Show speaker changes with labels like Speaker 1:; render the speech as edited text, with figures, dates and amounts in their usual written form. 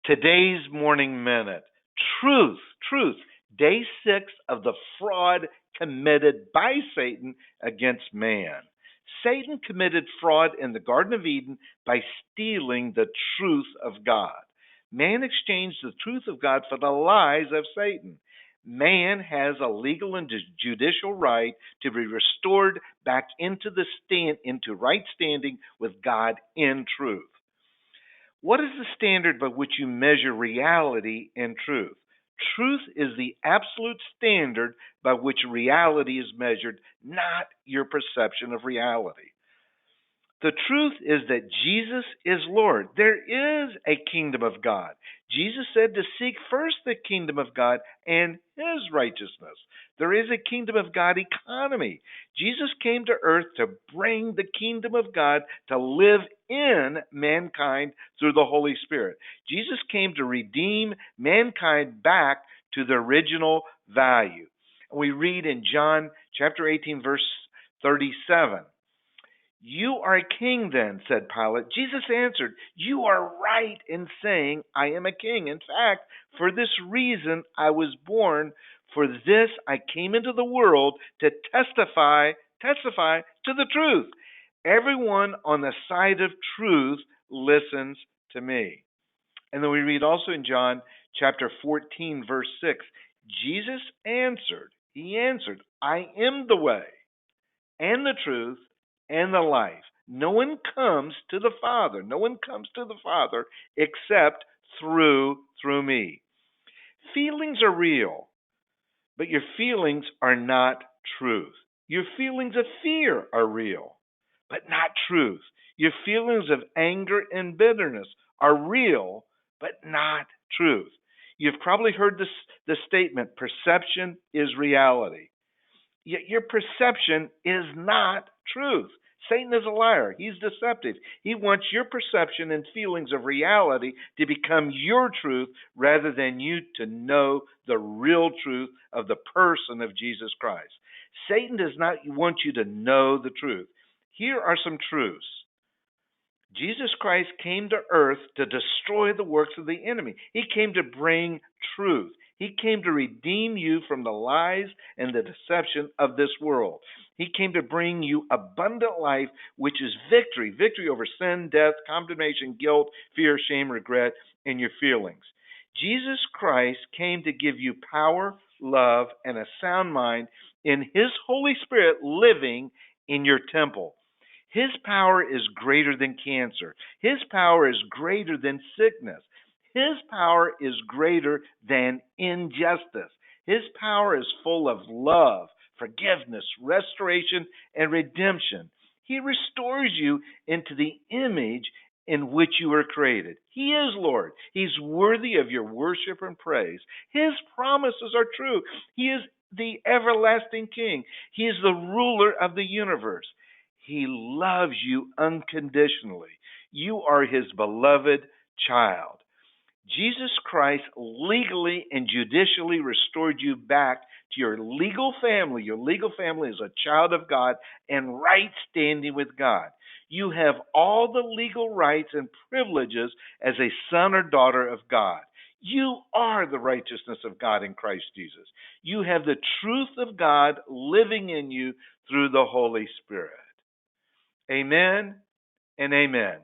Speaker 1: Today's Morning Minute. Truth. Day 6 of the fraud committed by Satan against man. Satan committed fraud in the Garden of Eden by stealing the truth of God. Man exchanged the truth of God for the lies of Satan. Man has a legal and judicial right to be restored back into right standing with God in truth. What is the standard by which you measure reality and truth? Truth is the absolute standard by which reality is measured, not your perception of reality. The truth is that Jesus is Lord. There is a kingdom of God. Jesus said to seek first the kingdom of God and his righteousness. There is a kingdom of God economy. Jesus came to earth to bring the kingdom of God to live in mankind through the Holy Spirit. Jesus came to redeem mankind back to the original value. We read in John chapter 18, verse 37. "You are a king then," said Pilate. Jesus answered, "You are right in saying I am a king. In fact, for this reason I was born. For this I came into the world to testify to the truth. Everyone on the side of truth listens to me." And then we read also in John chapter 14, verse 6, He answered, "I am the way and the truth and the life. No one comes to the Father except through me." Feelings are real, but your feelings are not truth. Your feelings of fear are real, but not truth. Your feelings of anger and bitterness are real, but not truth. You've probably heard the statement, perception is reality. Yet your perception is not truth. Satan is a liar. He's deceptive. He wants your perception and feelings of reality to become your truth rather than you to know the real truth of the person of Jesus Christ. Satan does not want you to know the truth. Here are some truths. Jesus Christ came to earth to destroy the works of the enemy. He came to bring truth. He came to redeem you from the lies and the deception of this world. He came to bring you abundant life, which is victory over sin, death, condemnation, guilt, fear, shame, regret, and your feelings. Jesus Christ came to give you power, love, and a sound mind in His Holy Spirit living in your temple. His power is greater than cancer. His power is greater than sickness. His power is greater than injustice. His power is full of love, forgiveness, restoration, and redemption. He restores you into the image in which you were created. He is Lord. He's worthy of your worship and praise. His promises are true. He is the everlasting King. He is the ruler of the universe. He loves you unconditionally. You are His beloved child. Jesus Christ legally and judicially restored you back to your legal family. Your legal family is a child of God and right standing with God. You have all the legal rights and privileges as a son or daughter of God. You are the righteousness of God in Christ Jesus. You have the truth of God living in you through the Holy Spirit. Amen and amen.